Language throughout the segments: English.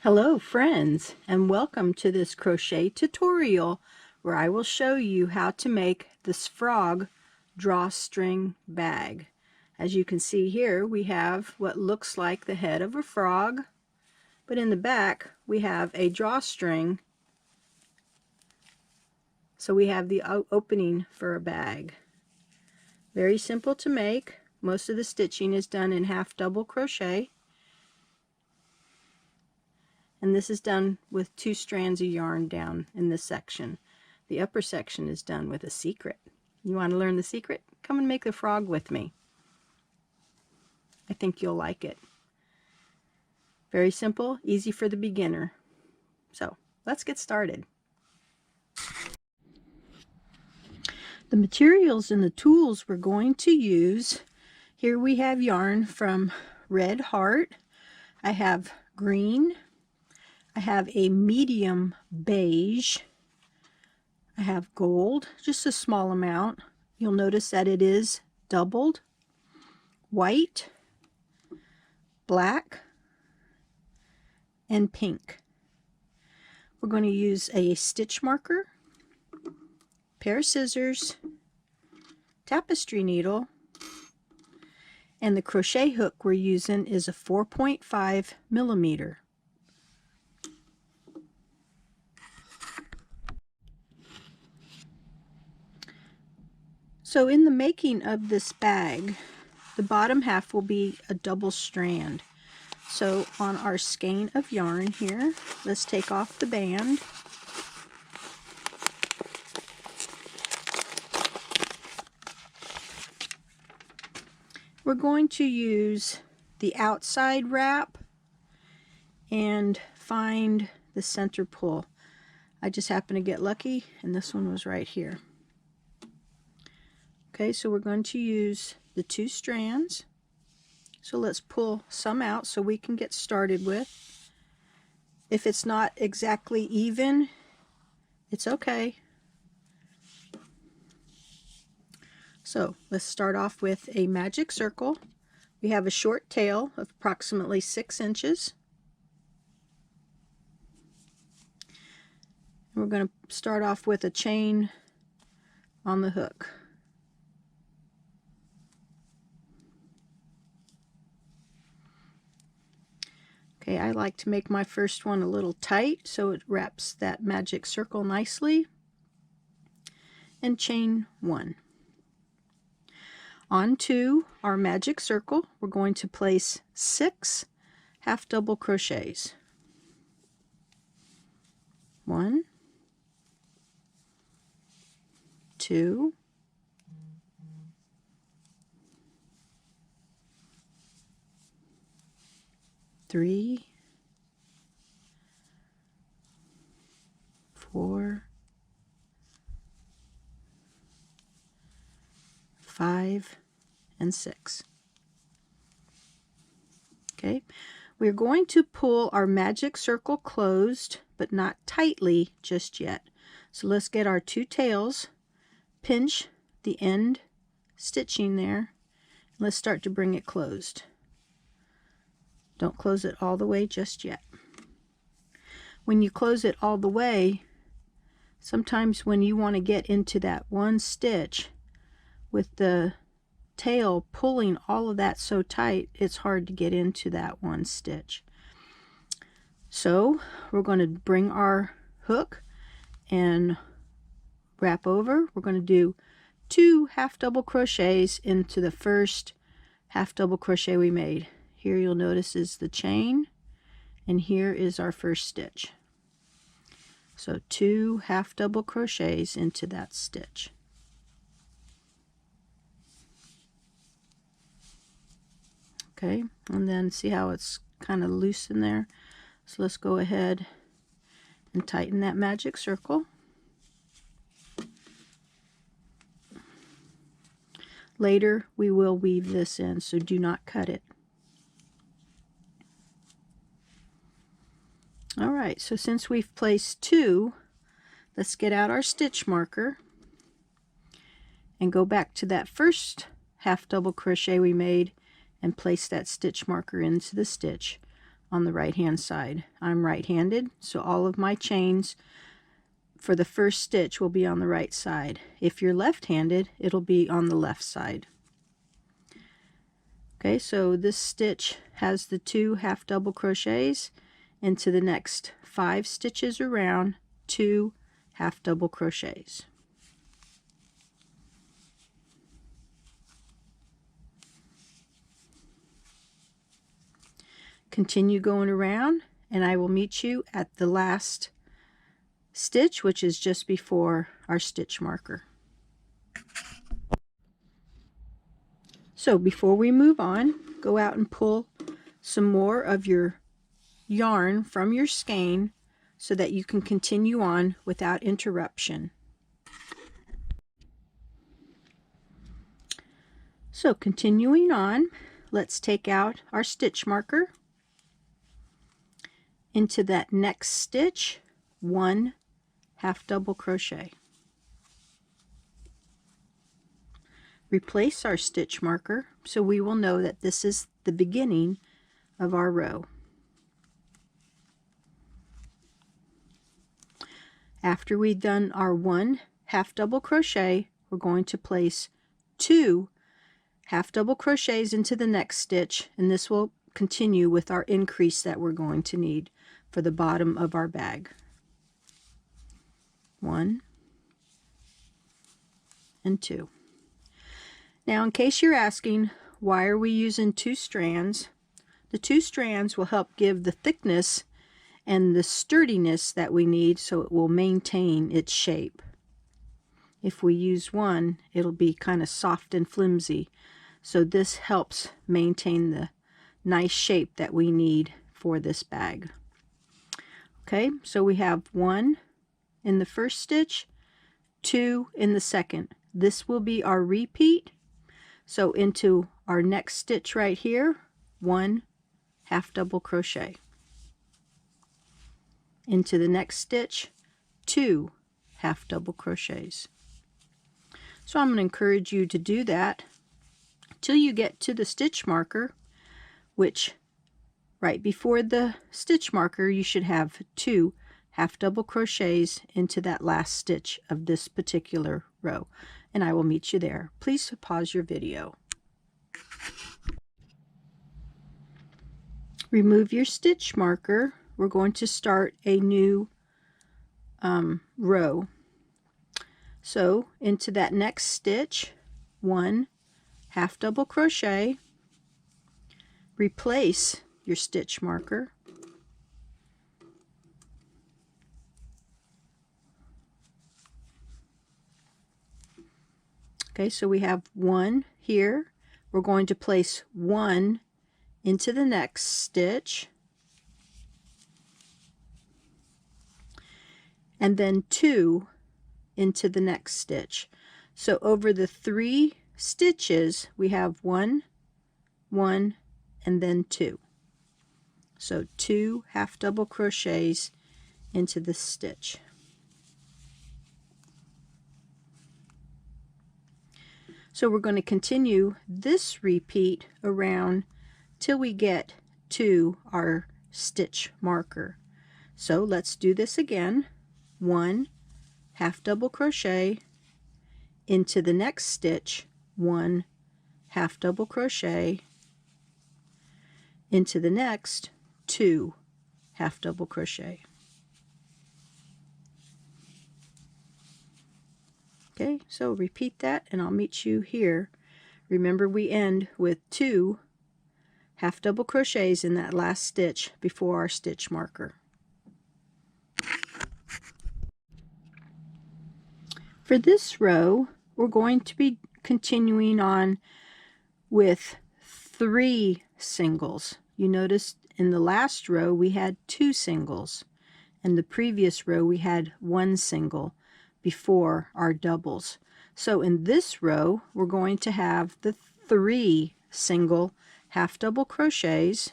Hello friends, and welcome to this crochet tutorial where I will show you how to make this frog drawstring bag. As you can see here, we have what looks like the head of a frog, but in the back we have a drawstring, so we have the opening for a bag. Very simple to make. Most of the stitching is done in half double crochet. And this is done with 2 strands of yarn down in this section. The upper section is done with a secret. You want to learn the secret? Come and make the frog with me. I think you'll like it. Very simple, easy for the beginner. So let's get started. The materials and the tools we're going to use, here we have yarn from Red Heart. I have green. I have a medium beige. I have gold, just a small amount. You'll notice that it is doubled. White, black, and pink. We're going to use a stitch marker, pair of scissors, tapestry needle, and the crochet hook we're using is a 4.5 millimeter. So in the making of this bag, the bottom half will be a double strand. So on our skein of yarn here, let's take off the band. We're going to use the outside wrap and find the center pull. I just happened to get lucky and this one was right here. Okay, so we're going to use the 2 strands. So let's pull some out so we can get started with. If it's not exactly even, it's okay. So let's start off with a magic circle. We have a short tail of approximately 6 inches. And we're going to start off with a chain on the hook. Okay, I like to make my first one a little tight so it wraps that magic circle nicely. And chain 1. Onto our magic circle, we're going to place 6 half double crochets. 1, 2, 3, 4, 5, and 6. Okay, we're going to pull our magic circle closed, but not tightly just yet. So let's get our 2 tails, pinch the end stitching there, and let's start to bring it closed. Don't close it all the way just yet. When you close it all the way, sometimes when you want to get into that one stitch with the tail pulling all of that so tight, it's hard to get into that one stitch. So we're going to bring our hook and wrap over. We're going to do 2 half double crochets into the first half double crochet we made. Here you'll notice is the chain, and here is our first stitch. So 2 half double crochets into that stitch. Okay, and then see how it's kind of loose in there? So let's go ahead and tighten that magic circle. Later we will weave this in, so do not cut it. Alright, so since we've placed 2, let's get out our stitch marker and go back to that first half double crochet we made and place that stitch marker into the stitch. on the right hand side. I'm right-handed, so all of my chains for the first stitch will be on the right side. If you're left-handed, it'll be on the left side. Okay, so this stitch has the 2 half double crochets. Into the next 5 stitches around, 2 half double crochets. Continue going around, and I will meet you at the last stitch, which is just before our stitch marker. So before we move on, go out and pull some more of your yarn from your skein so that you can continue on without interruption. So continuing on, let's take out our stitch marker. Into that next stitch, 1 half double crochet. Replace our stitch marker so we will know that this is the beginning of our row. After we've done our 1 half double crochet, we're going to place 2 half double crochets into the next stitch, and this will continue with our increase that we're going to need for the bottom of our bag. 1 and 2. Now, in case you're asking, why are we using 2 strands? The 2 strands will help give the thickness and the sturdiness that we need so it will maintain its shape. If we use 1, it'll be kind of soft and flimsy. So this helps maintain the nice shape that we need for this bag. Okay, so we have 1 in the first stitch, 2 in the second. This will be our repeat. So into our next stitch right here, 1 half double crochet. Into the next stitch, 2 half double crochets. So I'm going to encourage you to do that till you get to the stitch marker, which right before the stitch marker you should have 2 half double crochets into that last stitch of this particular row, and I will meet you there. Please pause your video. Remove your stitch marker. We're going to start a new row. So into that next stitch, 1 half double crochet, replace your stitch marker, okay, so we have 1 here. We're going to place 1 into the next stitch, and then 2 into the next stitch. So over the 3 stitches we have 1, 1, and then 2. So 2 half double crochets into the stitch. So we're going to continue this repeat around till we get to our stitch marker. So let's do this again. 1 half double crochet into the next stitch, 1 half double crochet into the next, 2 half double crochet. Okay, so repeat that and I'll meet you here. Remember, we end with 2 half double crochets in that last stitch before our stitch marker. For this row, we're going to be continuing on with 3 singles. You noticed in the last row we had 2 singles. In the previous row we had 1 single before our doubles. So in this row we're going to have the 3 single half double crochets.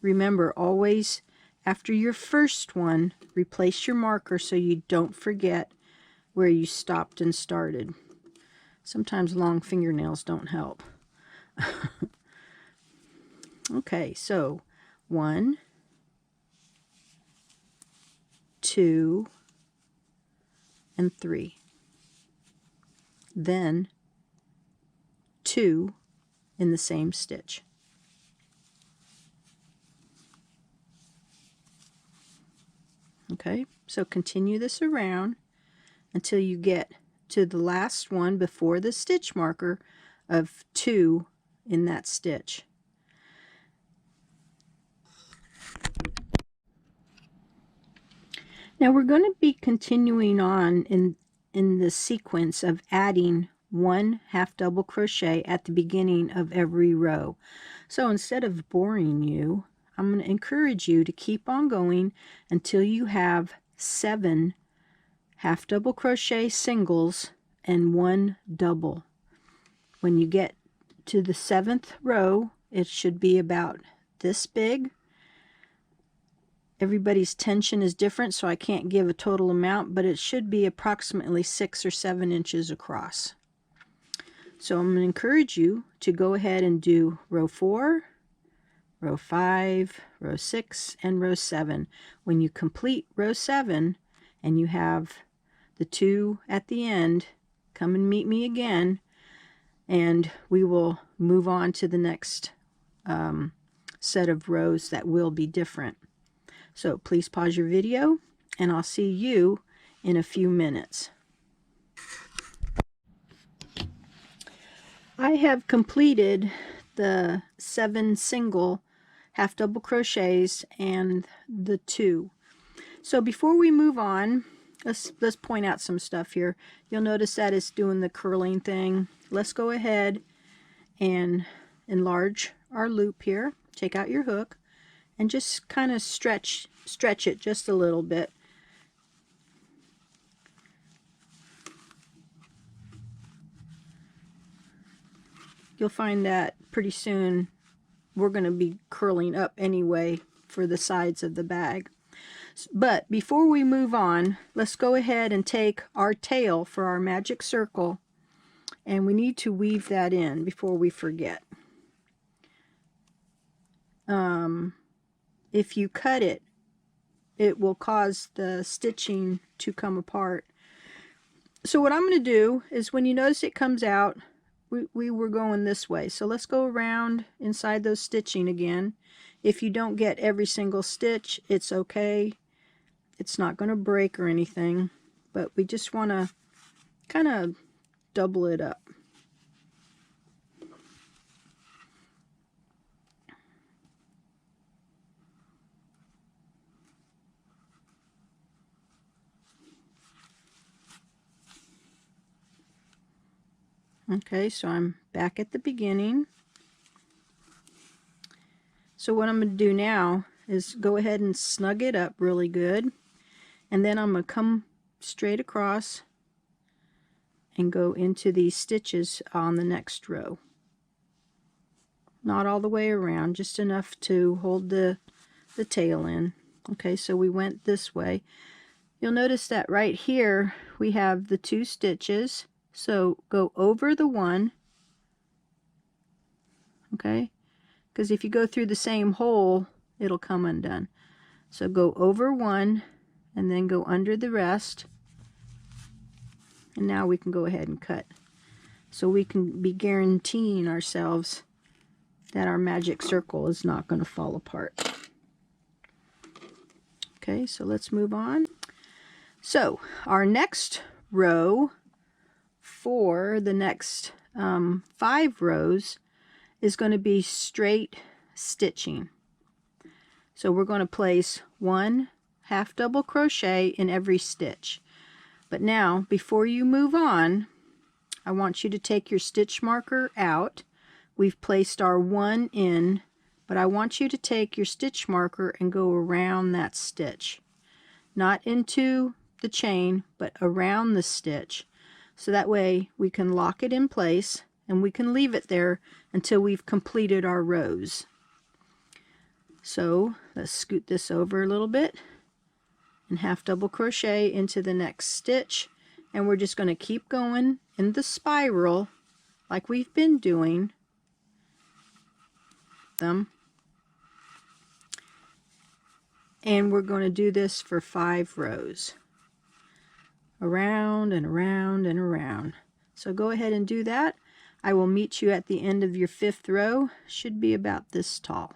Remember, always after your first one, replace your marker so you don't forget where you stopped and started. Sometimes long fingernails don't help. Okay, so 1, 2, and 3. Then 2 in the same stitch. Okay, so continue this around until you get to the last one before the stitch marker of 2 in that stitch. Now we're going to be continuing on in the sequence of adding 1 half double crochet at the beginning of every row. So instead of boring you, I'm going to encourage you to keep on going until you have 7 half double crochet singles and 1 double. When you get to the 7th row, it should be about this big. Everybody's tension is different, so I can't give a total amount, but it should be approximately 6 or 7 inches across. So I'm going to encourage you to go ahead and do row 4, row 5, row 6, and row 7. When you complete row 7 and you have the 2 at the end, come and meet me again, and we will move on to the next set of rows that will be different. So please pause your video, and I'll see you in a few minutes. I have completed the 7 single half double crochets and the 2. So before we move on, let's point out some stuff here. You'll notice that it's doing the curling thing. Let's go ahead and enlarge our loop here. Take out your hook and just kind of stretch it just a little bit. You'll find that pretty soon we're going to be curling up anyway for the sides of the bag. But before we move on, let's go ahead and take our tail for our magic circle, and we need to weave that in before we forget. If you cut it, it will cause the stitching to come apart. So what I'm going to do is, when you notice it comes out, we were going this way. So let's go around inside those stitching again. If you don't get every single stitch, it's okay. It's not going to break or anything, but we just want to kind of double it up. Okay, so I'm back at the beginning. So what I'm going to do now is go ahead and snug it up really good, and then I'm going to come straight across and go into these stitches on the next row. Not all the way around, just enough to hold the tail in. Okay, so we went this way. You'll notice that right here we have the 2 stitches. So go over the one, okay, because if you go through the same hole, it'll come undone. So go over one and then go under the rest, and now we can go ahead and cut. So we can be guaranteeing ourselves that our magic circle is not going to fall apart. Okay, so let's move on. So our next row for the next 5 rows is going to be straight stitching. So we're going to place 1 half double crochet in every stitch. But now, before you move on, I want you to take your stitch marker out. We've placed our 1 in, but I want you to take your stitch marker and go around that stitch. Not into the chain, but around the stitch. So that way we can lock it in place, and we can leave it there until we've completed our rows. So let's scoot this over a little bit and half double crochet into the next stitch, and we're just going to keep going in the spiral like we've been doing them. And we're going to do this for 5 rows. Around and around and around. So go ahead and do that. I will meet you at the end of your 5th row. Should be about this tall.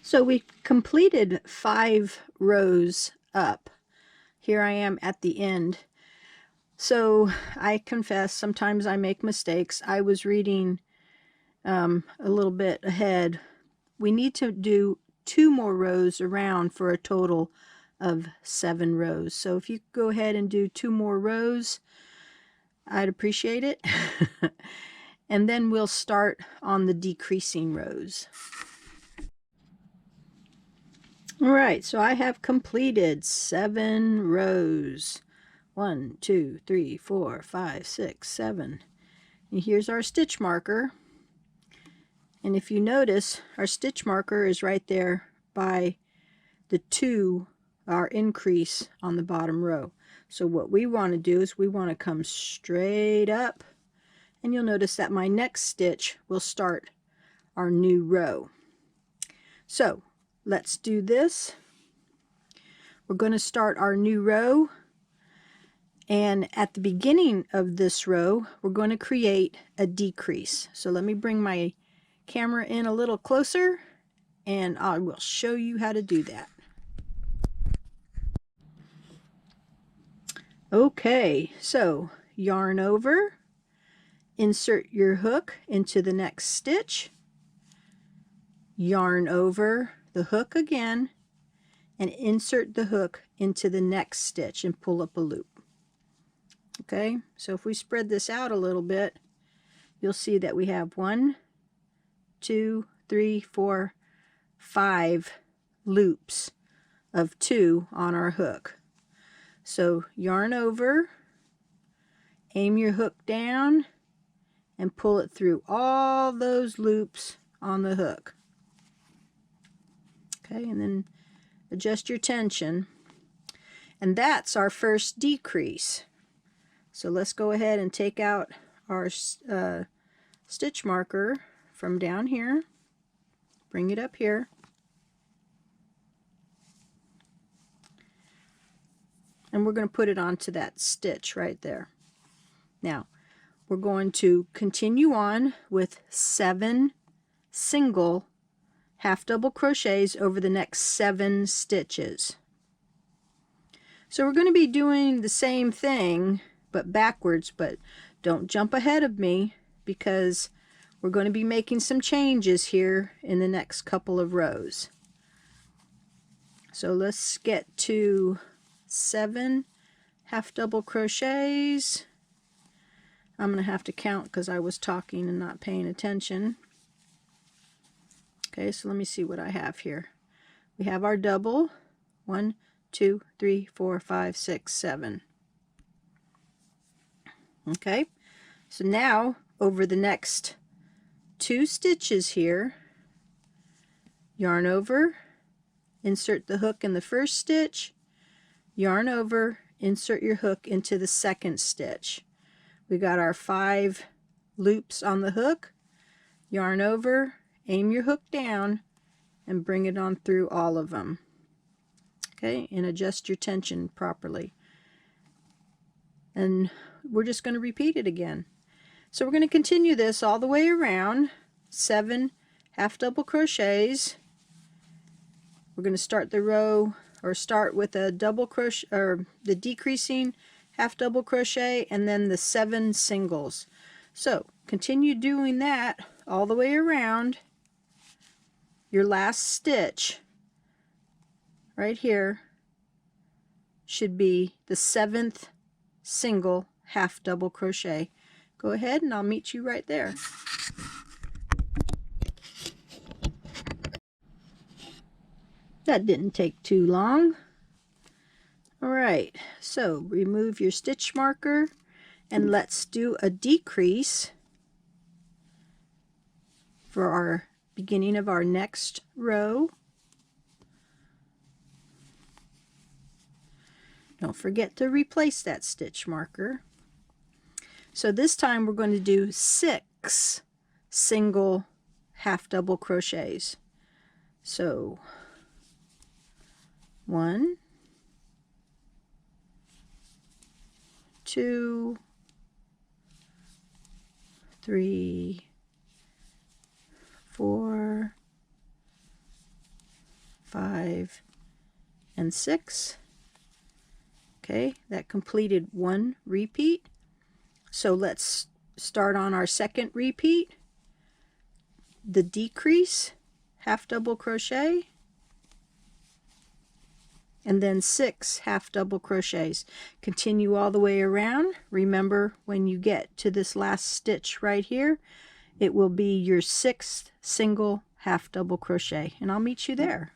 So we completed 5 rows up. Here I am at the end. So I confess, sometimes I make mistakes. I was reading a little bit ahead. We need to do 2 more rows around for a total of 7 rows. So if you go ahead and do 2 more rows, I'd appreciate it. And then we'll start on the decreasing rows. All right, so I have completed 7 rows. 1, 2, 3, 4, 5, 6, 7. And here's our stitch marker. And if you notice, our stitch marker is right there by the 2, our increase on the bottom row. So what we want to do is we want to come straight up, and you'll notice that my next stitch will start our new row. So let's do this. We're going to start our new row, and at the beginning of this row we're going to create a decrease. So let me bring my camera in a little closer and I will show you how to do that. Okay, so yarn over, insert your hook into the next stitch, yarn over the hook again, and insert the hook into the next stitch and pull up a loop. Okay, so if we spread this out a little bit, you'll see that we have 1, 2, 3, 4, 5 loops of 2 on our hook. So yarn over, aim your hook down, and pull it through all those loops on the hook. Okay, and then adjust your tension. And that's our first decrease. So let's go ahead and take out our stitch marker from down here, bring it up here, and we're going to put it onto that stitch right there. Now we're going to continue on with 7 single half double crochets over the next 7 stitches. So we're going to be doing the same thing but backwards, but don't jump ahead of me because we're going to be making some changes here in the next couple of rows. So let's get to 7 half double crochets. I'm going to have to count because I was talking and not paying attention. Okay, so let me see what I have here. We have our double. 1, 2, 3, 4, 5, 6, 7. Okay, so now over the next 2 stitches here, yarn over, insert the hook in the first stitch, yarn over, insert your hook into the second stitch. We got our 5 loops on the hook, yarn over, aim your hook down, and bring it on through all of them. Okay, and adjust your tension properly. And we're just going to repeat it again. So we're going to continue this all the way around, 7 half double crochets. We're going to start the row, or start with a double crochet, or the decreasing half double crochet, and then the 7 singles. So continue doing that all the way around. Your last stitch right here should be the 7th single half double crochet. Go ahead and I'll meet you right there. That didn't take too long. Alright, so remove your stitch marker and let's do a decrease for our beginning of our next row. Don't forget to replace that stitch marker. So this time we're going to do 6 single half double crochets. So 1, 2, 3, 4, 5, and 6. Okay, that completed one repeat. So let's start on our second repeat. The decrease, half double crochet, and then 6 half double crochets. Continue all the way around. Remember, when you get to this last stitch right here, it will be your 6th single half double crochet, and I'll meet you there.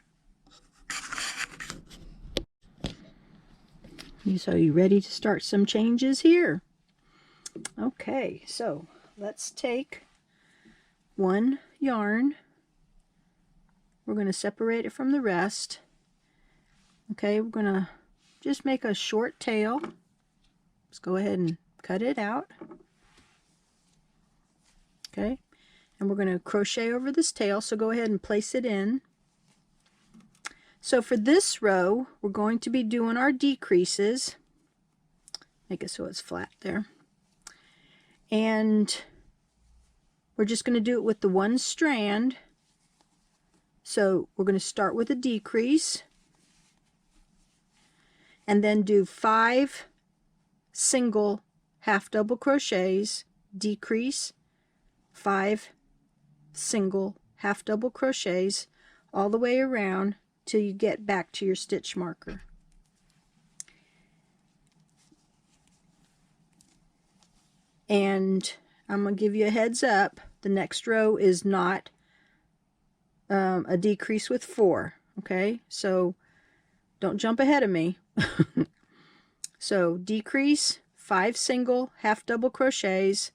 So you ready to start some changes here? Okay, so let's take one yarn. We're going to separate it from the rest. Okay, we're going to just make a short tail. Let's go ahead and cut it out. Okay, and we're going to crochet over this tail, so go ahead and place it in. So for this row, we're going to be doing our decreases. Make it so it's flat there. And we're just going to do it with the one strand. So we're going to start with a decrease, and then do 5 single half double crochets, decrease, 5 single half double crochets all the way around till you get back to your stitch marker. And I'm going to give you a heads up, the next row is not a decrease with 4. Okay, so don't jump ahead of me. So decrease, 5 single half double crochets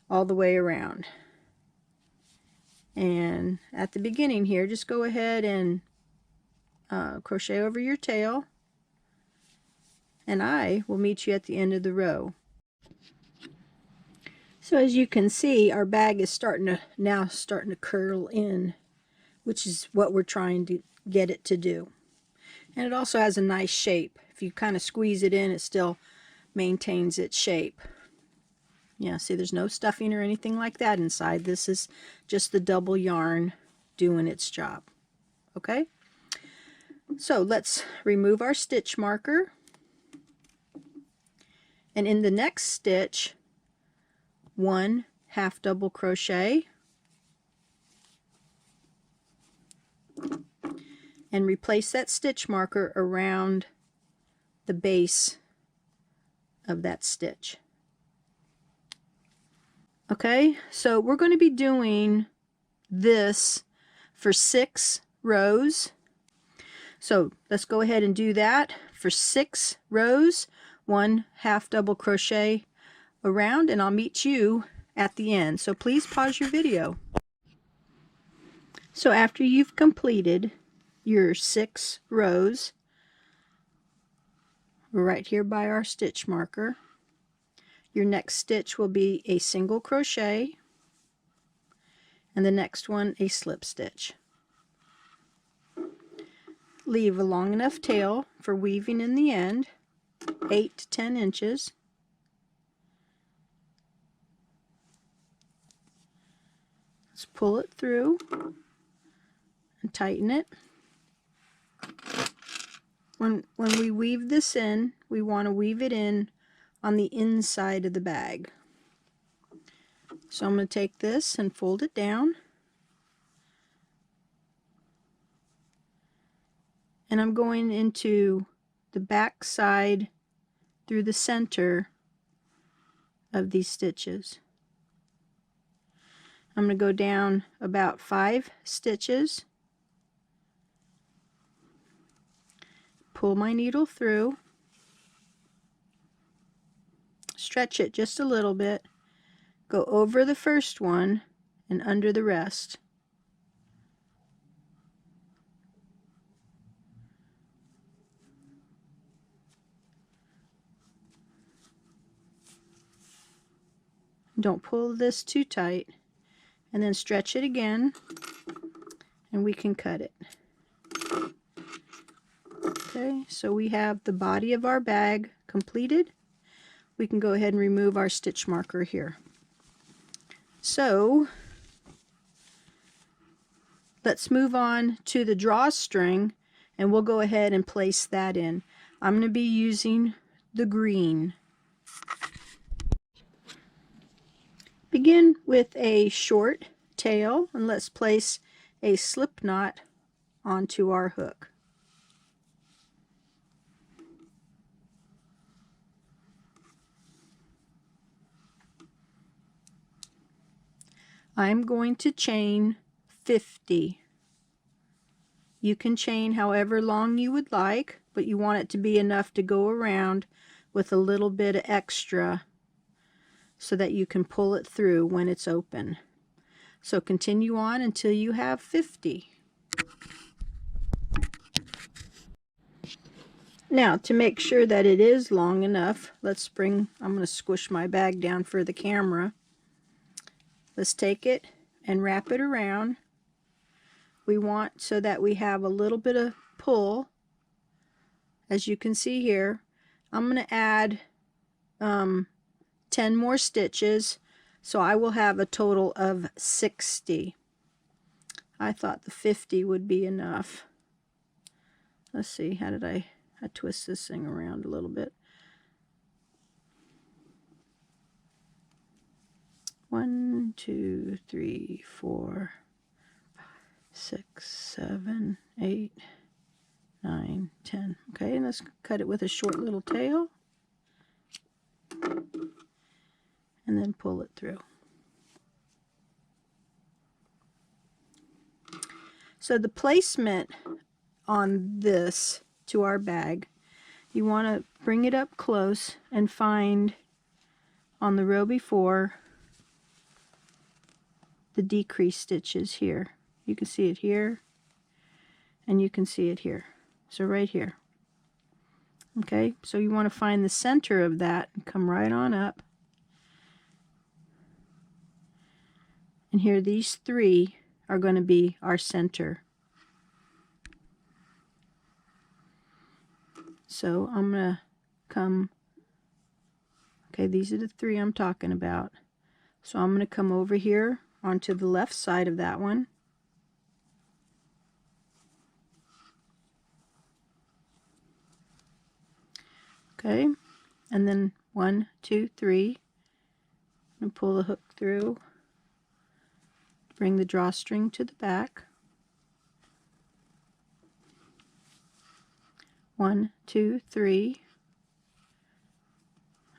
all the way around. And at the beginning here, just go ahead and crochet over your tail, and I will meet you at the end of the row. So as you can see, our bag is starting to curl in, which is what we're trying to get it to do. And it also has a nice shape. If you kind of squeeze it in, it still maintains its shape. Yeah, see, there's no stuffing or anything like that inside. This is just the double yarn doing its job. Okay, so let's remove our stitch marker, and in the next stitch, 1 half double crochet, and replace that stitch marker around the base of that stitch. Okay, so we're going to be doing this for 6 rows. So let's go ahead and do that for 6 rows, 1 half double crochet around, and I'll meet you at the end. So please pause your video. So after you've completed your 6 rows, we're right here by our stitch marker. Your next stitch will be a single crochet, and the next one a slip stitch. Leave a long enough tail for weaving in the end, 8 to 10 inches. Let's pull it through and tighten it. When we weave this in, we want to weave it in on the inside of the bag. So I'm going to take this and fold it down, and I'm going into the back side through the center of these stitches. I'm going to go down about 5 stitches, pull my needle through, stretch it just a little bit, go over the first one and under the rest. Don't pull this too tight, and then stretch it again, and we can cut it. Okay, so we have the body of our bag completed. We can go ahead and remove our stitch marker here. So let's move on to the drawstring, and we'll go ahead and place that in. I'm going to be using the green. Begin with a short tail, and let's place a slip knot onto our hook. I'm going to chain 50. You can chain however long you would like, but you want it to be enough to go around with a little bit of extra so that you can pull it through when it's open. So continue on until you have 50. Now, to make sure that it is long enough, I'm going to squish my bag down for the camera. Let's take it and wrap it around. We want so that we have a little bit of pull. As you can see here, I'm going to add 10 more stitches, so I will have a total of 60. I thought the 50 would be enough. Let's see, how did I twist this thing around a little bit. 1, 2, 3, 4, 5, 6, 7, 8, 9, 10. Okay, and let's cut it with a short little tail. And then pull it through. So the placement on this to our bag, you want to bring it up close and find on the row before the decrease stitches here. You can see it here, and you can see it here. So right here. Okay, so you want to find the center of that and come right on up. And here these three are going to be our center. So I'm going to come, okay, these are the three I'm talking about. So I'm going to come over here onto the left side of that one. Okay, and then 1, 2, 3, and pull the hook through, bring the drawstring to the back. 1, 2, 3,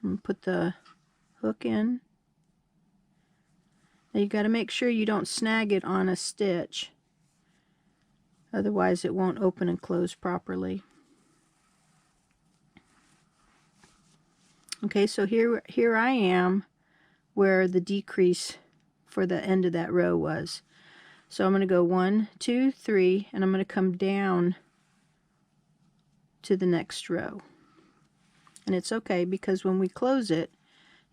and put the hook in. Now you got to make sure you don't snag it on a stitch, otherwise it won't open and close properly. Okay, so here I am where the decrease for the end of that row was. So I'm going to go 1, 2, 3, and I'm going to come down to the next row. And it's okay, because when we close it,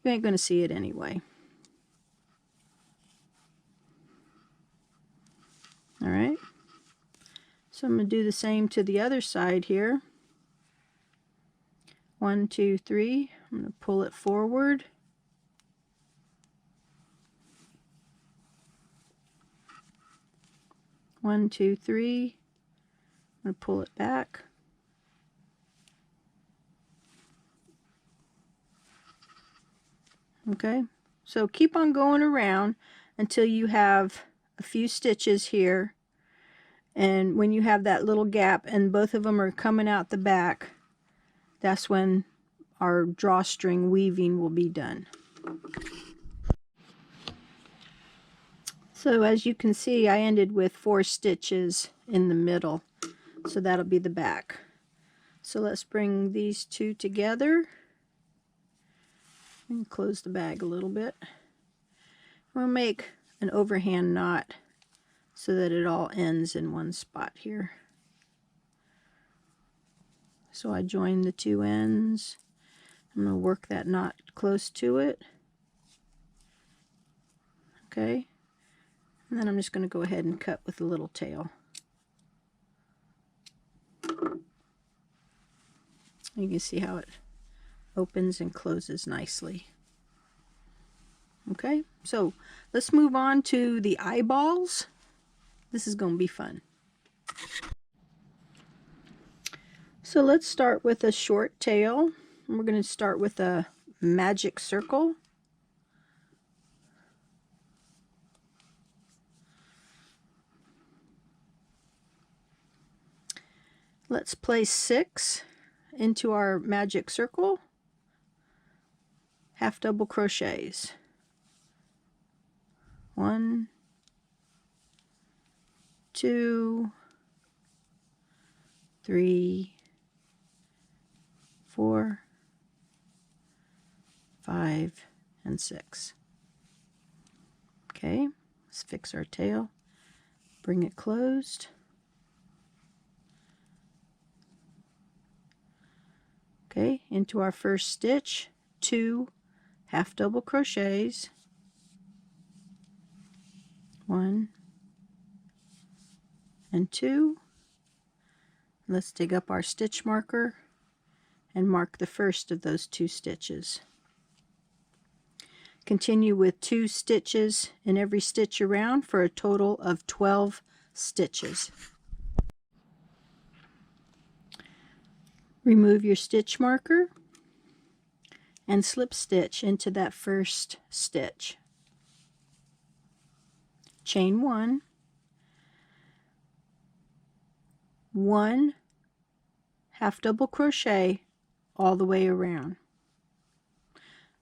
you ain't going to see it anyway. Alright, so I'm going to do the same to the other side here. 1, 2, 3, I'm going to pull it forward. One, two, three. I'm going to pull it back. Okay, so keep on going around until you have a few stitches here, and when you have that little gap and both of them are coming out the back, that's when our drawstring weaving will be done. So as you can see, I ended with 4 stitches in the middle, so that'll be the back. So let's bring these two together and close the bag a little bit. We'll make an overhand knot so that it all ends in one spot here. So I join the two ends. I'm going to work that knot close to it. Okay, And then I'm just going to go ahead and cut with the little tail. You can see how it opens and closes nicely. Okay, so let's move on to the eyeballs. This is going to be fun. So let's start with a short tail. We're going to start with a magic circle. Let's place 6 into our magic circle, half double crochets. 1, 2, 3, 4, 5, and 6. Okay, let's fix our tail, bring it closed. Okay, into our first stitch, 2 half double crochets. 1 and 2. Let's dig up our stitch marker and mark the first of those 2 stitches. Continue with 2 stitches in every stitch around for a total of 12 stitches. Remove your stitch marker and slip stitch into that first stitch. Chain 1, 1 half double crochet all the way around.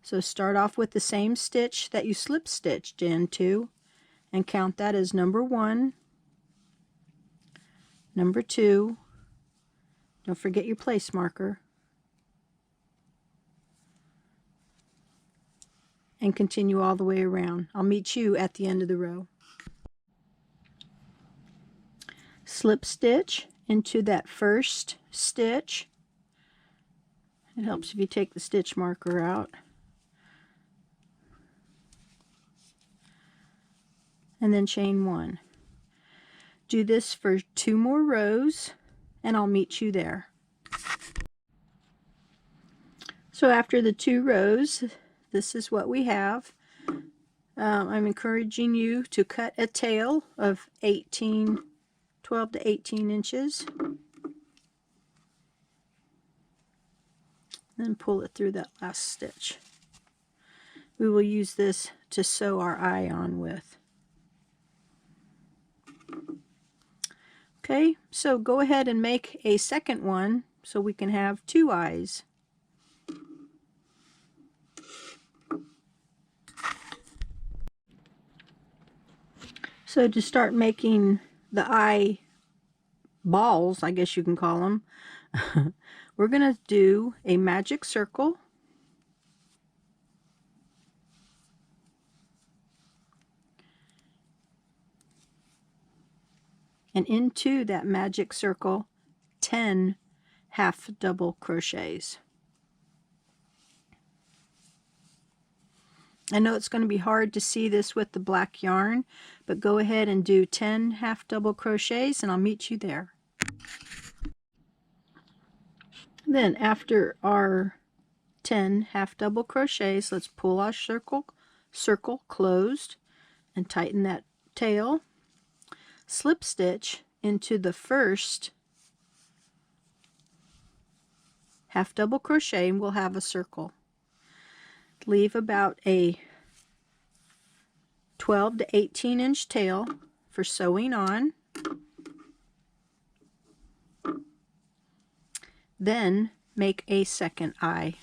So start off with the same stitch that you slip stitched into and count that as number 1, number 2. Don't forget your place marker. And continue all the way around. I'll meet you at the end of the row. Slip stitch into that first stitch. It helps if you take the stitch marker out. And then chain 1. Do this for 2 more rows and I'll meet you there. So after the 2 rows, this is what we have. I'm encouraging you to cut a tail of 12 to 18 inches. Then pull it through that last stitch. We will use this to sew our eye on with. Okay, so go ahead and make a second one so we can have 2 eyes. So to start making the eye balls, I guess you can call them, we're going to do a magic circle. And into that magic circle, 10 half double crochets. I know it's going to be hard to see this with the black yarn, but go ahead and do 10 half double crochets and I'll meet you there. Then after our 10 half double crochets, let's pull our circle closed and tighten that tail. Slip stitch into the first half double crochet and we'll have a circle. Leave about a 12 to 18 inch tail for sewing on. Then make a second eye.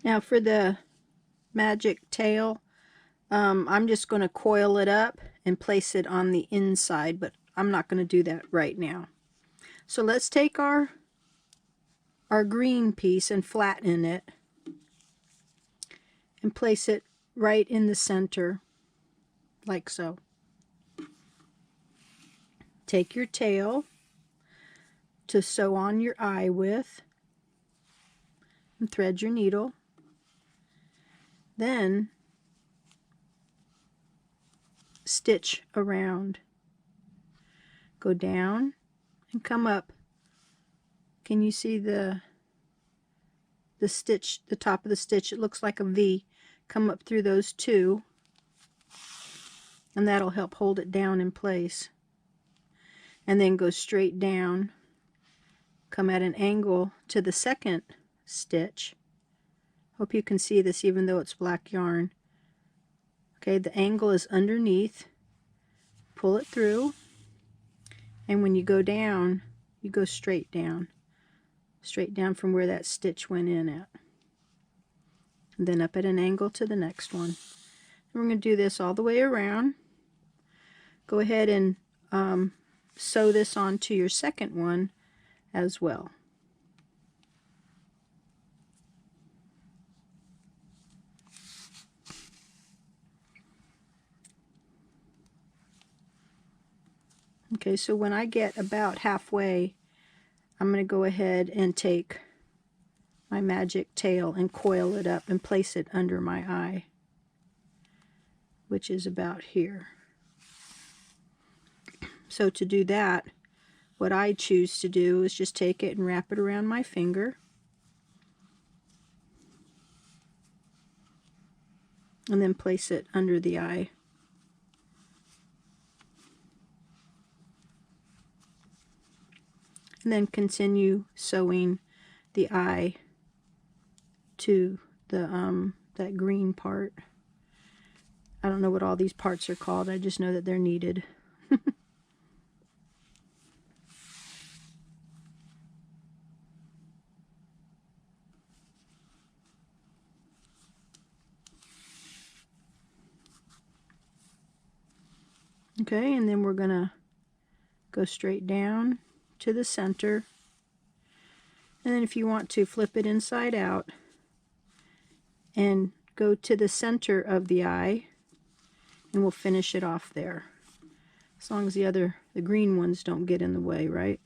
Now for the magic tail, I'm just going to coil it up and place it on the inside, but I'm not going to do that right now. So let's take our green piece and flatten it and place it right in the center, like so. Take your tail, to sew on your eye with, and thread your needle. Then stitch around. Go down and come up. Can you see the stitch, the top of the stitch? It looks like a V. Come up through those two, and that'll help hold it down in place. And then go straight down, come at an angle to the second stitch. Hope you can see this even though it's black yarn. Okay, the angle is underneath. Pull it through, and when you go down, you go straight down from where that stitch went in at. And then up at an angle to the next one. And we're going to do this all the way around. Go ahead and sew this onto your second one as well. Okay, so when I get about halfway, I'm going to go ahead and take my magic tail and coil it up and place it under my eye, which is about here. So to do that, what I choose to do is just take it and wrap it around my finger. And then place it under the eye. And then continue sewing the eye to the that green part. I don't know what all these parts are called. I just know that they're needed. Okay, and then we're gonna go straight down to the center, and then if you want to, flip it inside out and go to the center of the eye, and we'll finish it off there, as long as the green ones don't get in the way, right?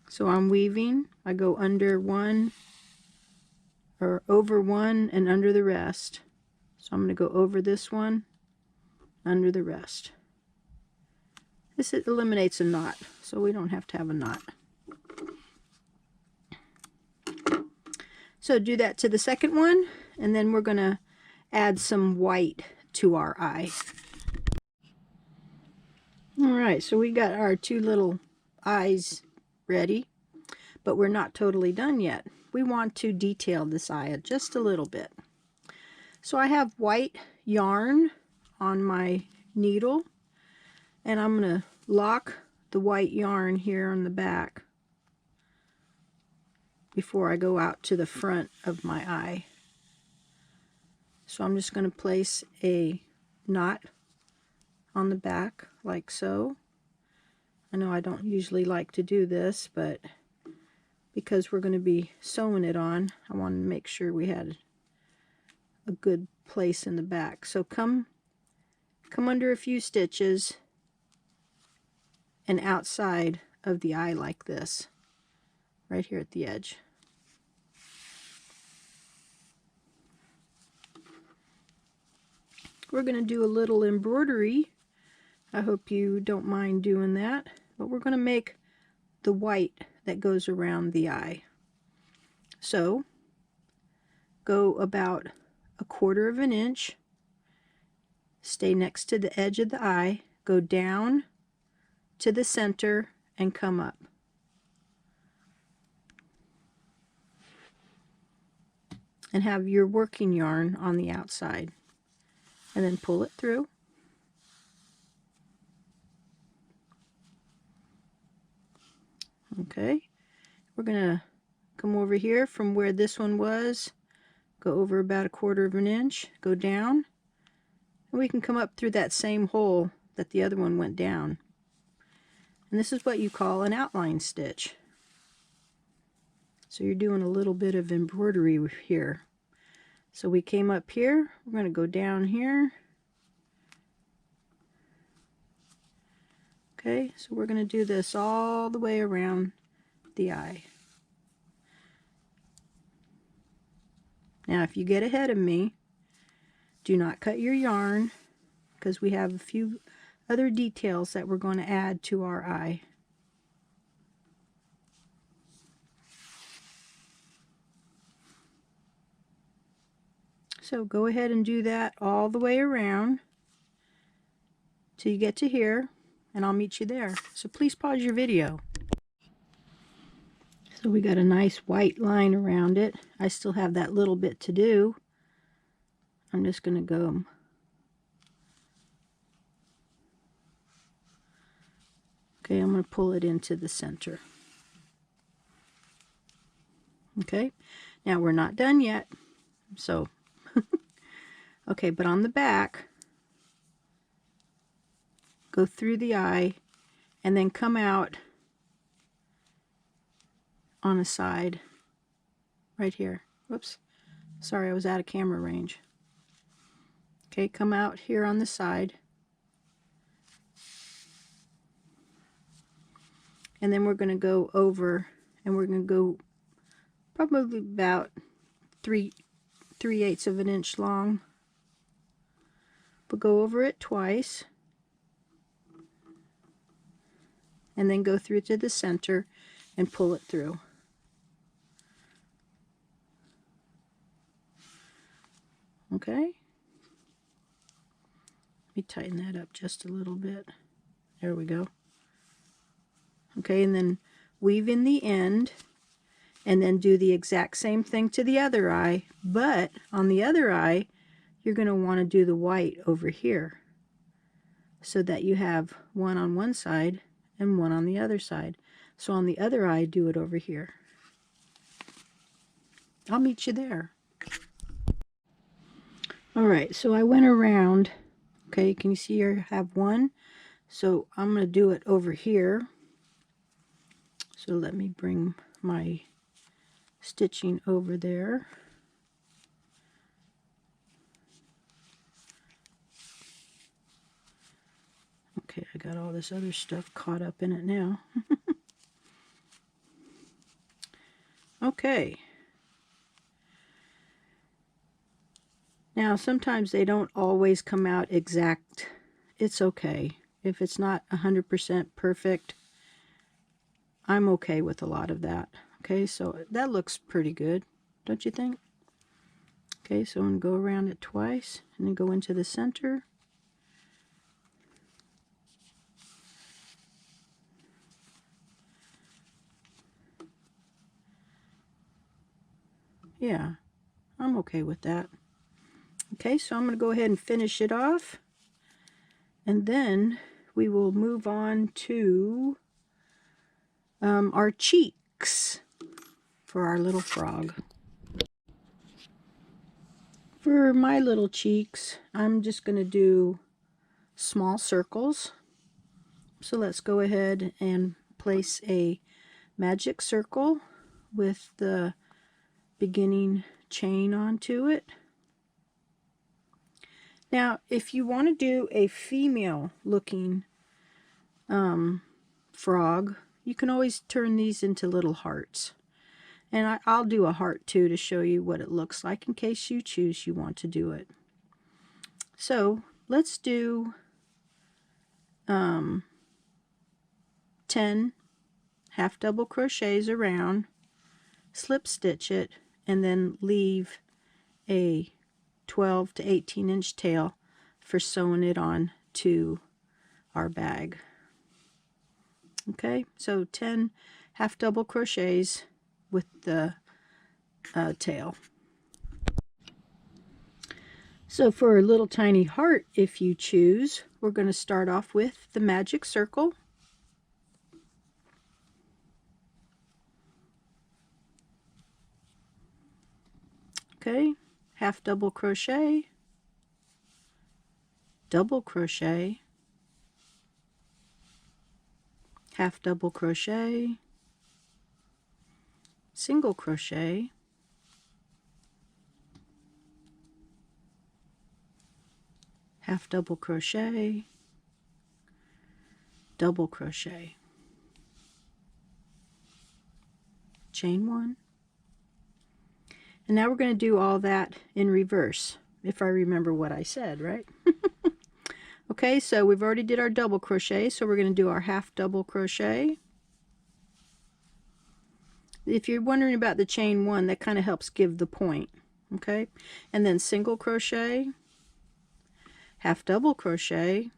So I'm weaving. I go under one, or over one and under the rest. So I'm going to go over this one, under the rest. This eliminates a knot, so we don't have to have a knot. So do that to the second one, and then we're going to add some white to our eye. Alright, so we got our two little eyes ready, but we're not totally done yet. We want to detail this eye just a little bit. So I have white yarn on my needle, and I'm going to lock the white yarn here on the back before I go out to the front of my eye. So I'm just going to place a knot on the back like so. I know I don't usually like to do this, but because we're going to be sewing it on, I wanted to make sure we had a good place in the back. So come under a few stitches and outside of the eye like this, right here at the edge. We're going to do a little embroidery. I hope you don't mind doing that, but we're going to make the white that goes around the eye. So go about 1/4 of an inch, stay next to the edge of the eye, go down to the center and come up. And have your working yarn on the outside, and then pull it through. Okay, we're gonna come over here from where this one was, go over about 1/4 of an inch, go down, and we can come up through that same hole that the other one went down. And this is what you call an outline stitch. So you're doing a little bit of embroidery here. So we came up here, we're going to go down here, Okay, so we're going to do this all the way around the eye. Now if you get ahead of me, do not cut your yarn, because we have a few other details that we're going to add to our eye. So go ahead and do that all the way around till you get to here, and I'll meet you there. So please pause your video. So we got a nice white line around it. I still have that little bit to do. I'm just going to go okay, I'm going to pull it into the center. Okay, now we're not done yet. So okay, but on the back, go through the eye and then come out on a side right here. Whoops, sorry, I was out of camera range. Okay, come out here on the side, and then we're going to go over, and we're going to go probably about 3/8 of an inch long, but go over it twice, and then go through to the center and pull it through. Okay, let me tighten that up just a little bit. There we go. Okay, and then weave in the end, and then do the exact same thing to the other eye, but on the other eye you're going to want to do the white over here so that you have one on one side and one on the other side. So on the other eye, do it over here. I'll meet you there. Alright, so I went around. Okay, can you see here I have one? So I'm going to do it over here. So let me bring my stitching over there. Okay, I got all this other stuff caught up in it now. Okay. Now sometimes they don't always come out exact. It's okay. If it's not 100% perfect, I'm okay with a lot of that. Okay, so that looks pretty good, don't you think? Okay, so I'm going to go around it twice and then go into the center. Yeah, I'm okay with that. Okay, so I'm going to go ahead and finish it off, and then we will move on to our cheeks for our little frog. For my little cheeks, I'm just going to do small circles. So let's go ahead and place a magic circle with the beginning chain onto it. Now, if you want to do a female looking frog, you can always turn these into little hearts. And I'll do a heart too to show you what it looks like in case you choose you want to do it. So let's do 10 half double crochets around, slip stitch it, and then leave a 12 to 18 inch tail for sewing it on to our bag. Okay, so 10 half double crochets with the tail. So for a little tiny heart, if you choose, we're going to start off with the magic circle. Okay, half double crochet, double crochet, half double crochet, single crochet, half double crochet, double crochet, chain 1, and now we're going to do all that in reverse, if I remember what I said, right? Okay, so we've already did our double crochet, so we're going to do our half double crochet. If you're wondering about the chain 1, that kind of helps give the point. Okay, and then single crochet, half double crochet,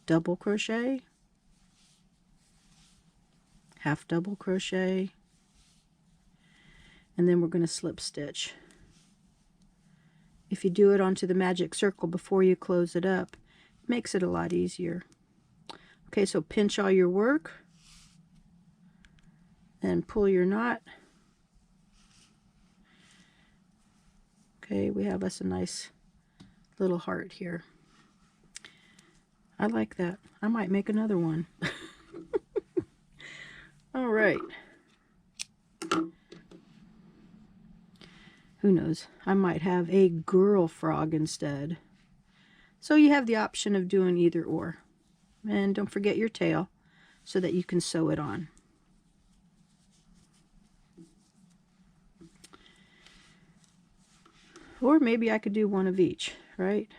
double crochet, half double crochet, and then we're going to slip stitch. If you do it onto the magic circle before you close it up, it makes it a lot easier. Okay, so pinch all your work and pull your knot. Okay, we have us a nice little heart here. I like that. I might make another one. All right. Who knows? I might have a girl frog instead. So you have the option of doing either or. And don't forget your tail so that you can sew it on. Or maybe I could do one of each, right?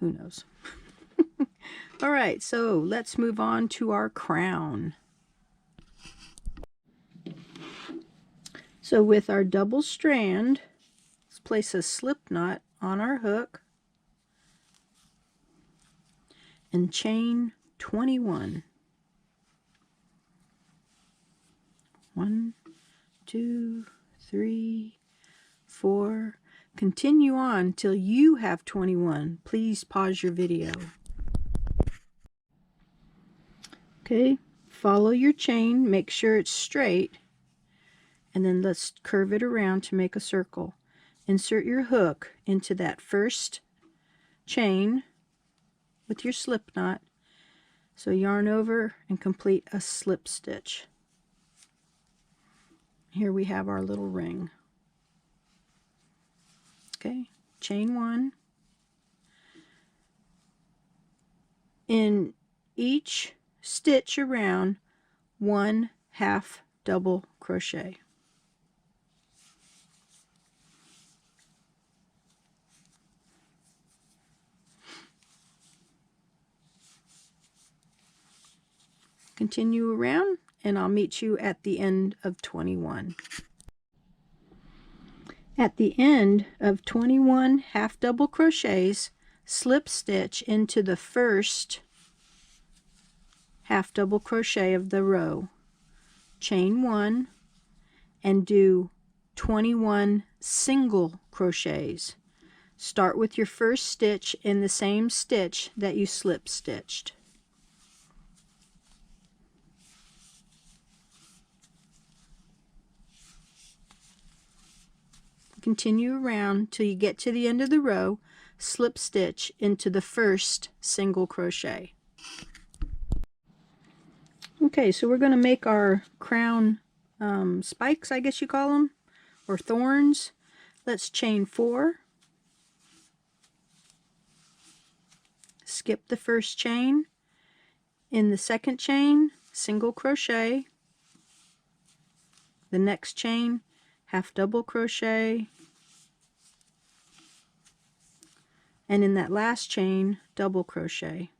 Who knows? All right, so let's move on to our crown. So with our double strand, let's place a slip knot on our hook and chain 21. 1, 2, 3, 4. Continue on till you have 21. Please pause your video. Okay, follow your chain, make sure it's straight, and then let's curve it around to make a circle. Insert your hook into that first chain with your slip knot. So yarn over and complete a slip stitch. Here we have our little ring. Okay, chain 1. In each stitch around, 1 half double crochet. Continue around and I'll meet you at the end of 21. At the end of 21 half double crochets, slip stitch into the first half double crochet of the row, chain 1, and do 21 single crochets. Start with your first stitch in the same stitch that you slip stitched. Continue around till you get to the end of the row, slip stitch into the first single crochet. Okay, so we're going to make our crown spikes, I guess you call them, or thorns. Let's chain 4, skip the first chain, in the second chain single crochet, the next chain half double crochet, and in that last chain double crochet.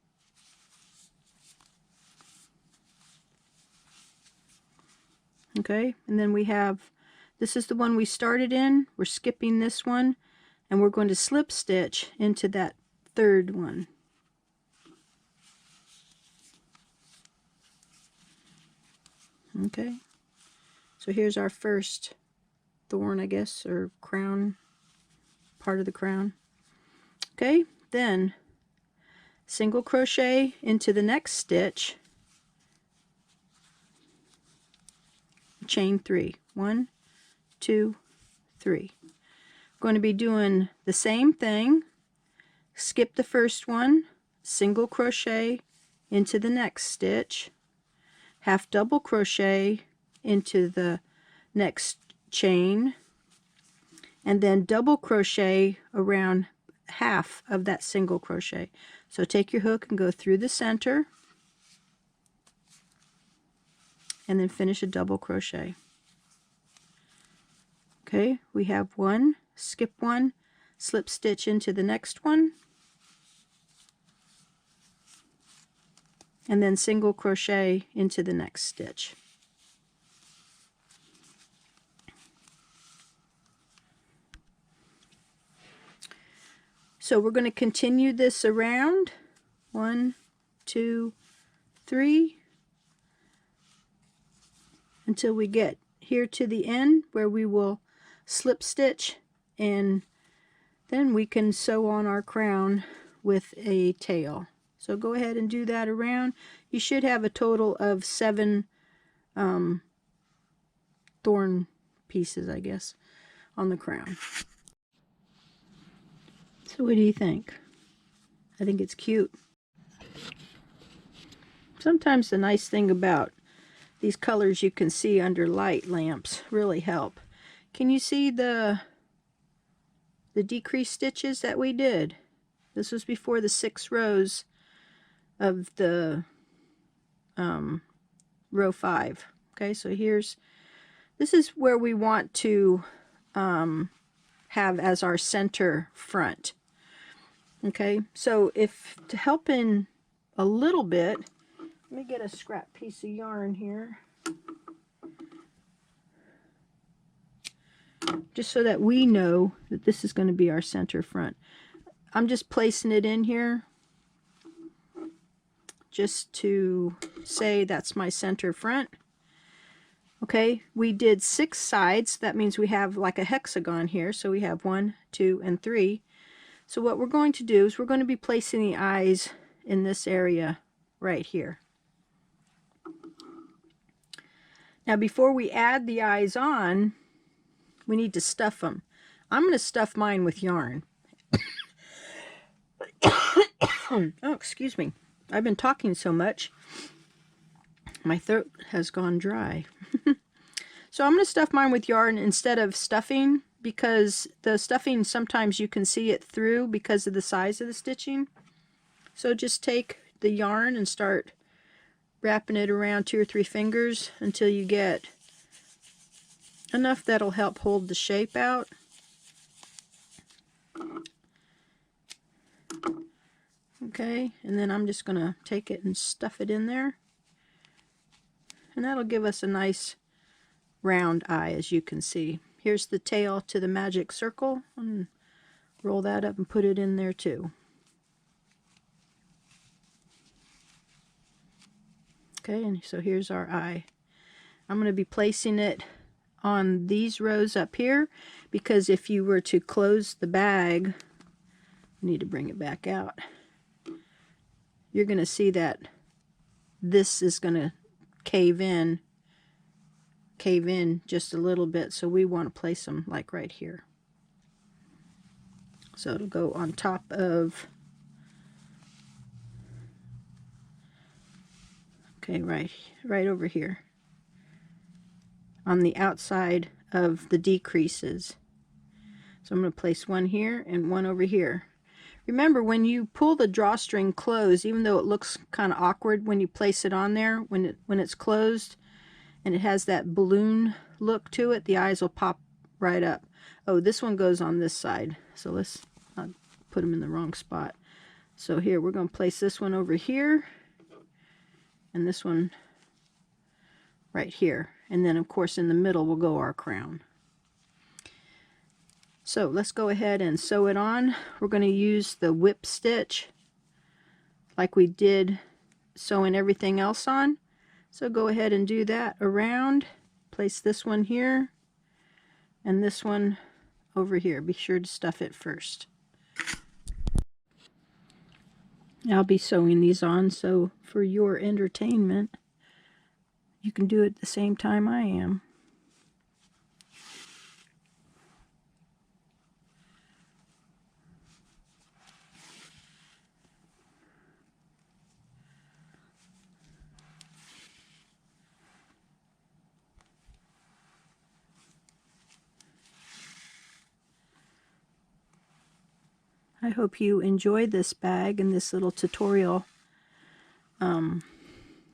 Okay, and then we have, this is the one we started in, we're skipping this one, and we're going to slip stitch into that third one. Okay, so here's our first thorn, I guess, or crown, part of the crown. Okay, then single crochet into the next stitch, chain 3. 1, 2, 3. I'm going to be doing the same thing. Skip the first one, single crochet into the next stitch, half double crochet into the next chain, and then double crochet around half of that single crochet. So take your hook and go through the center and then finish a double crochet. Okay, we have one, skip one, slip stitch into the next one, and then single crochet into the next stitch. So we're going to continue this around 1, 2, 3 until we get here to the end where we will slip stitch, and then we can sew on our crown with a tail. So go ahead and do that around. You should have a total of 7 thorn pieces, I guess, on the crown. So what do you think? I think it's cute. Sometimes the nice thing about these colors you can see under light lamps really help. Can you see the decreased stitches that we did? This was before the 6 rows of the row 5. Okay, so this is where we want to have as our center front. Okay, so if to help in a little bit, let me get a scrap piece of yarn here, just so that we know that this is going to be our center front. I'm just placing it in here just to say that's my center front. Okay, we did 6 sides. That means we have like a hexagon here. So we have 1, 2, and 3. So what we're going to do is we're going to be placing the eyes in this area right here. Now before we add the eyes on, we need to stuff them. I'm going to stuff mine with yarn. Oh, excuse me. I've been talking so much, my throat has gone dry. So I'm going to stuff mine with yarn instead of stuffing, because the stuffing sometimes you can see it through because of the size of the stitching. So just take the yarn and start wrapping it around 2 or 3 fingers until you get enough that'll help hold the shape out. Okay, and then I'm just going to take it and stuff it in there. And that'll give us a nice round eye, as you can see. Here's the tail to the magic circle, and roll that up and put it in there too. Okay, and so here's our eye. I'm going to be placing it on these rows up here, because if you were to close the bag, I need to bring it back out, you're going to see that this is going to cave in just a little bit, so we want to place them like right here. So it'll go on top of, okay, right over here on the outside of the decreases. So I'm going to place one here and one over here. Remember, when you pull the drawstring closed, even though it looks kind of awkward when you place it on there, when it's closed and it has that balloon look to it, the eyes will pop right up. Oh, this one goes on this side, so let's not put them in the wrong spot. So here, we're going to place this one over here and this one right here, and then of course in the middle will go our crown. So let's go ahead and sew it on. We're going to use the whip stitch like we did sewing everything else on. So go ahead and do that around. Place this one here and this one over here. Be sure to stuff it first. I'll be sewing these on, so for your entertainment, you can do it at the same time I am. I hope you enjoy this bag and this little tutorial. I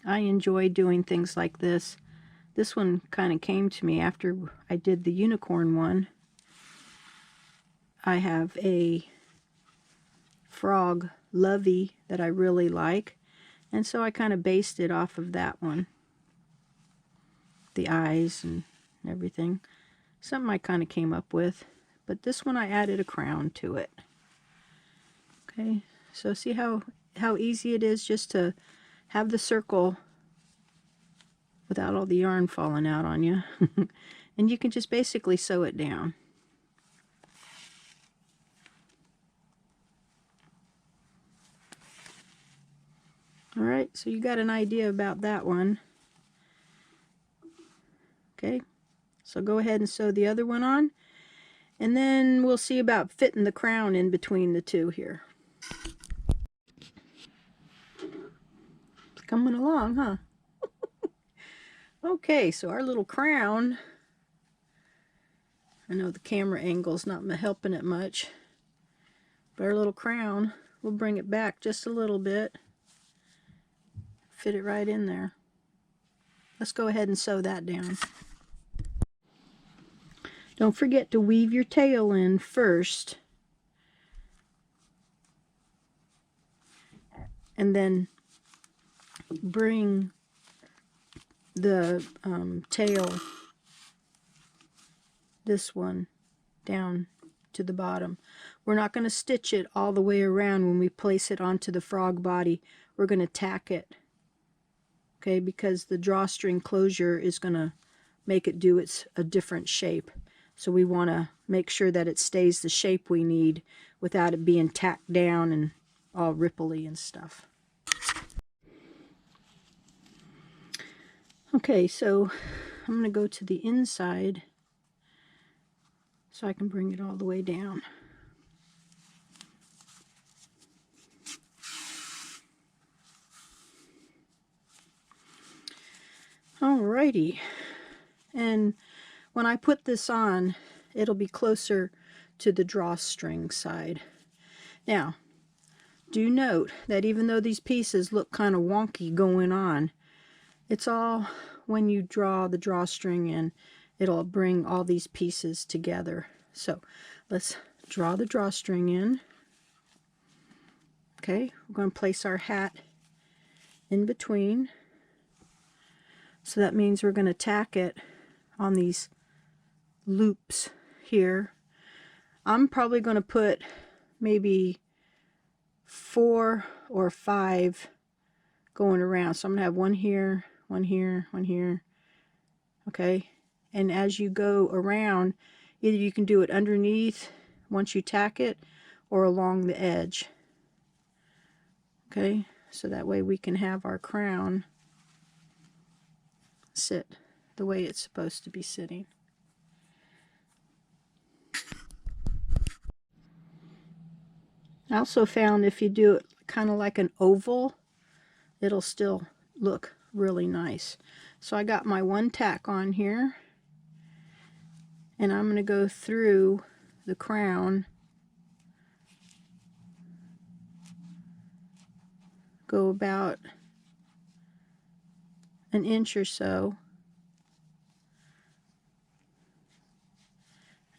enjoy doing things like this. This one kind of came to me after I did the unicorn one. I have a frog lovey that I really like, and so I kind of based it off of that one. The eyes and everything. Something I kind of came up with. But this one I added a crown to it. Okay, so see how easy it is just to have the circle without all the yarn falling out on you. And you can just basically sew it down. Alright, so you got an idea about that one. Okay, so go ahead and sew the other one on, and then we'll see about fitting the crown in between the two here. It's coming along, huh? Okay, so our little crown, I know the camera angle's not helping it much, but our little crown, we'll bring it back just a little bit, fit it right in there. Let's go ahead and sew that down. Don't forget to weave your tail in first, and then bring the tail, this one, down to the bottom. We're not going to stitch it all the way around when we place it onto the frog body. We're going to tack it, okay, because the drawstring closure is going to make it do a different shape. So we want to make sure that it stays the shape we need without it being tacked down and all ripply and stuff. Okay, so I'm going to go to the inside so I can bring it all the way down. Alrighty, and when I put this on, it'll be closer to the drawstring side. Now, do note that even though these pieces look kind of wonky going on, it's all when you draw the drawstring in, it'll bring all these pieces together. So let's draw the drawstring in. Okay, we're going to place our hat in between. So that means we're going to tack it on these loops here. I'm probably going to put maybe 4 or 5 going around. So I'm going to have one here, one here, one here. Okay, and as you go around, either you can do it underneath once you tack it or along the edge. Okay, so that way we can have our crown sit the way it's supposed to be sitting. I also found if you do it kind of like an oval, it'll still look really nice. So I got my one tack on here, and I'm going to go through the crown, go about an inch or so,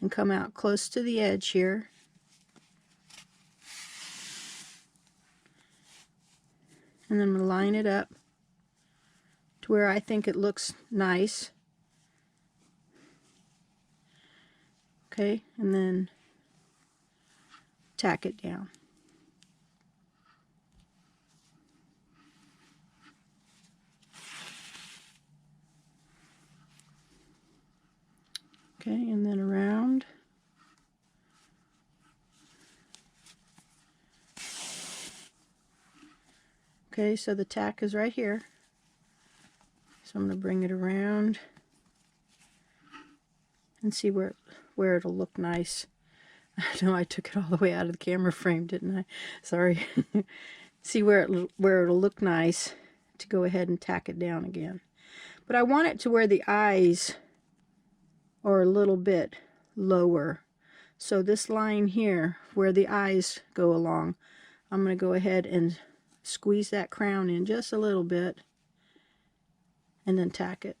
and come out close to the edge here. And then I'm going to line it up to where I think it looks nice. Okay, and then tack it down. Okay, and then around. Okay, so the tack is right here. So I'm going to bring it around and see where it'll look nice. I know I took it all the way out of the camera frame, didn't I? Sorry. See where it'll look nice to go ahead and tack it down again. But I want it to where the eyes are a little bit lower, So this line here, where the eyes go along, I'm going to go ahead and squeeze that crown in just a little bit and then tack it.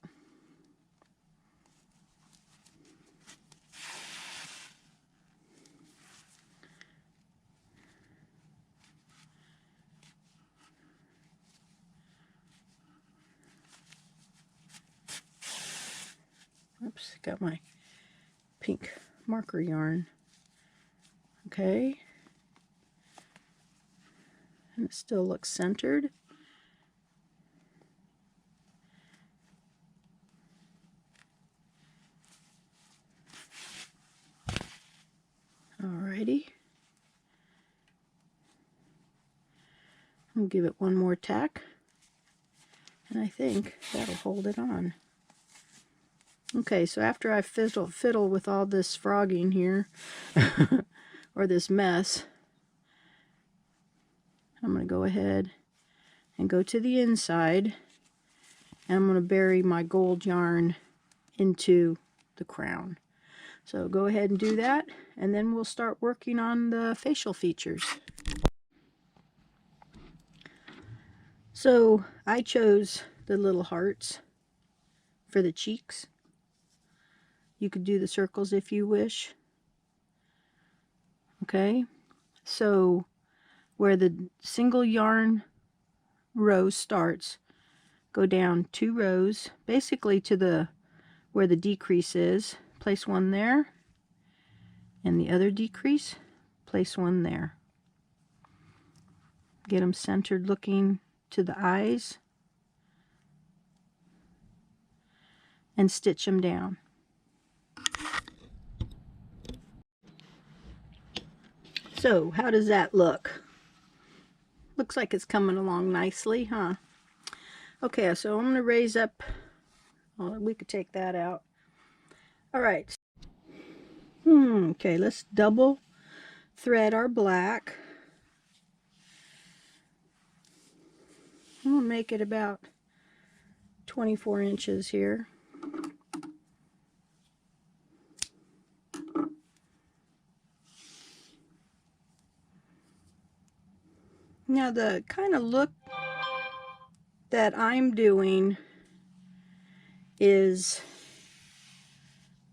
Oops, got my pink marker yarn. Okay. And it still looks centered. Alrighty. I'll give it one more tack. And I think that'll hold it on. Okay, so after I fiddle with all this frogging here, or this mess, I'm going to go ahead and go to the inside, and I'm going to bury my gold yarn into the crown. So go ahead and do that, and then we'll start working on the facial features. So I chose the little hearts for the cheeks. You could do the circles if you wish. Okay, so where the single yarn row starts, go down 2 rows, basically to the where the decrease is. Place one there, and the other decrease, place one there. Get them centered looking to the eyes, and stitch them down. So how does that look? Looks like it's coming along nicely, huh? Okay, so I'm going to raise up, well, we could take that out. Alright. Okay, let's double thread our black. I'm going to make it about 24 inches here. Now the kind of look that I'm doing is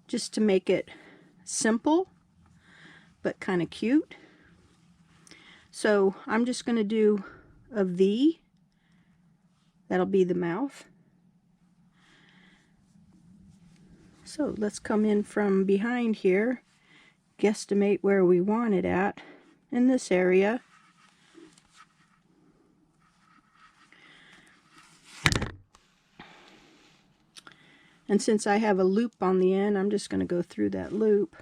just to make it simple but kind of cute. So I'm just going to do a V. That'll be the mouth. So let's come in from behind here, guesstimate where we want it at in this area. And since I have a loop on the end, I'm just going to go through that loop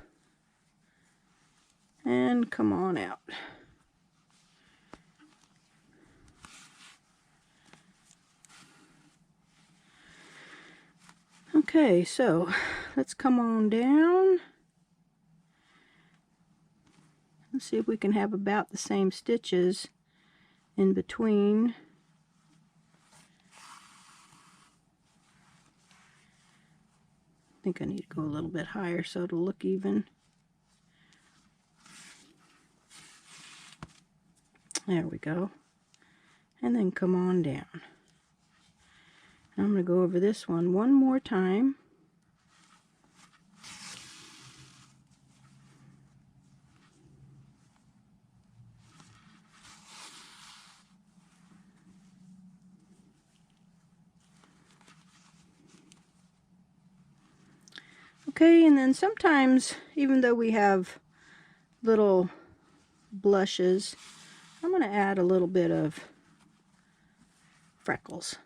and come on out. Okay, so let's come on down. Let's see if we can have about the same stitches in between. I think I need to go a little bit higher so it'll look even. There we go. And then come on down. I'm going to go over this one more time. Okay, and then sometimes, even though we have little blushes, I'm going to add a little bit of freckles.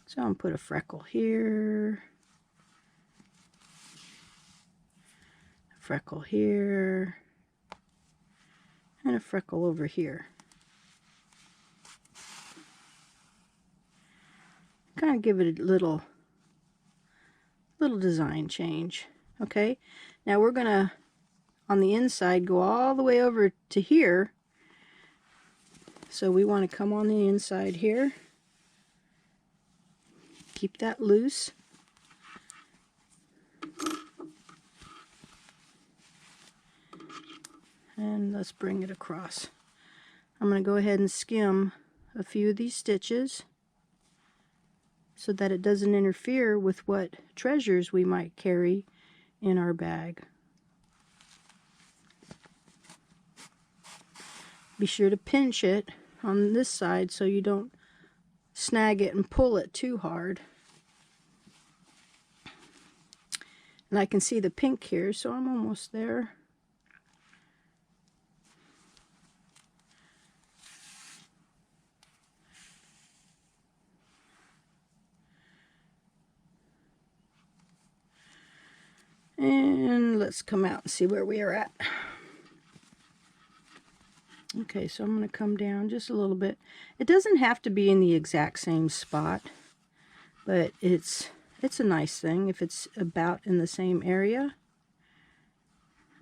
So I'm going to put a freckle here, a freckle here, and a freckle over here. Kind of give it a little design change. Okay, now we're going to, on the inside, go all the way over to here. So we want to come on the inside here. Keep that loose. let's bring it across. I'm going to go ahead and skim a few of these stitches so that it doesn't interfere with what treasures we might carry in our bag. Be sure to pinch it on this side so you don't snag it and pull it too hard. And I can see the pink here, so I'm almost there. And let's come out and see where we are at. Okay, so I'm going to come down just a little bit. It doesn't have to be in the exact same spot, but it's a nice thing if it's about in the same area.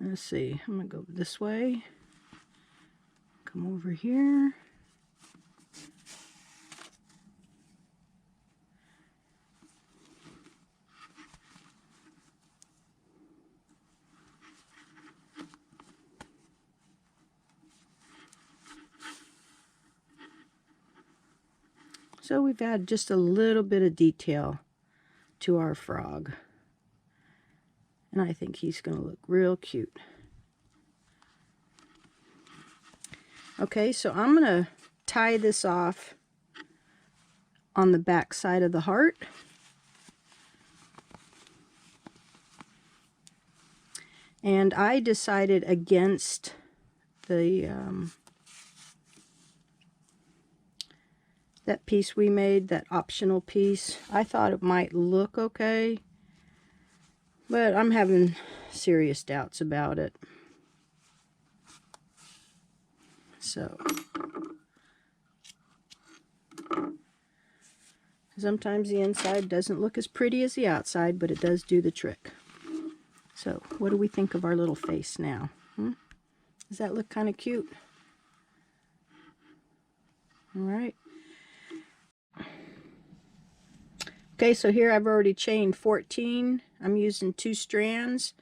Let's see, I'm going to go this way. Come over here. So we've added just a little bit of detail to our frog. And I think he's going to look real cute. Okay, so I'm going to tie this off on the back side of the heart. And I decided against the that piece we made, that optional piece. I thought it might look okay, but I'm having serious doubts about it. So sometimes the inside doesn't look as pretty as the outside, but it does do the trick. So what do we think of our little face now? Does that look kind of cute? All right. Okay, so here I've already chained 14. I'm using 2 strands.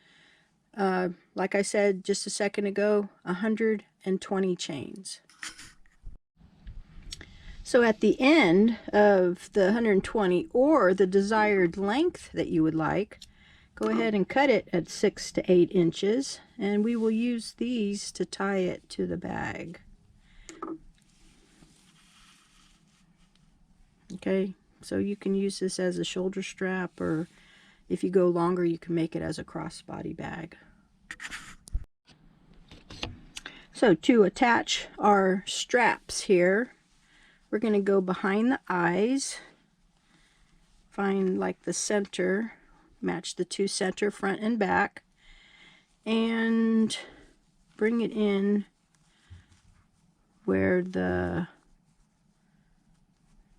Like I said just a second ago, 120 chains. So at the end of the 120, or the desired length that you would like, go ahead and cut it at 6 to 8 inches, and we will use these to tie it to the bag. Okay, so you can use this as a shoulder strap, or if you go longer, you can make it as a crossbody bag. So to attach our straps here, we're going to go behind the eyes, find like the center, match the 2 center, front and back, and bring it in where the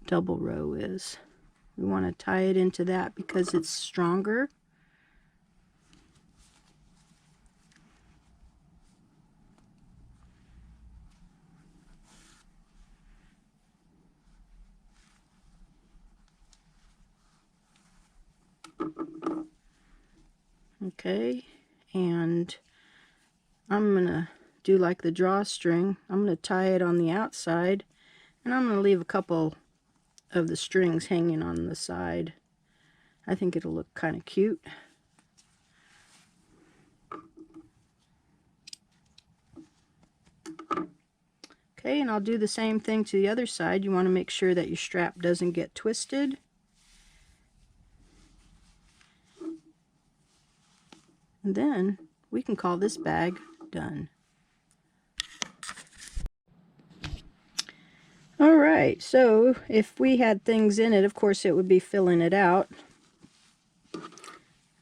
double row is. We want to tie it into that because it's stronger. Okay, and I'm going to do like the drawstring. I'm going to tie it on the outside, and I'm going to leave a couple of the strings hanging on the side. I think it'll look kind of cute. Okay, and I'll do the same thing to the other side. You want to make sure that your strap doesn't get twisted. And then we can call this bag done. Alright, so if we had things in it, of course it would be filling it out.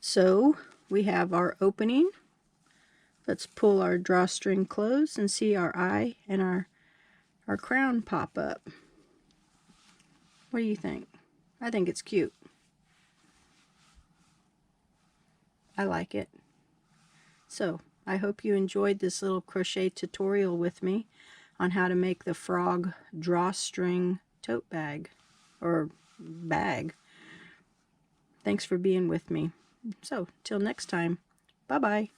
So we have our opening. Let's pull our drawstring closed and see our eye and our crown pop up. What do you think? I think it's cute. I like it. So I hope you enjoyed this little crochet tutorial with me on how to make the frog drawstring tote bag, or bag. Thanks for being with me. So till next time, bye bye.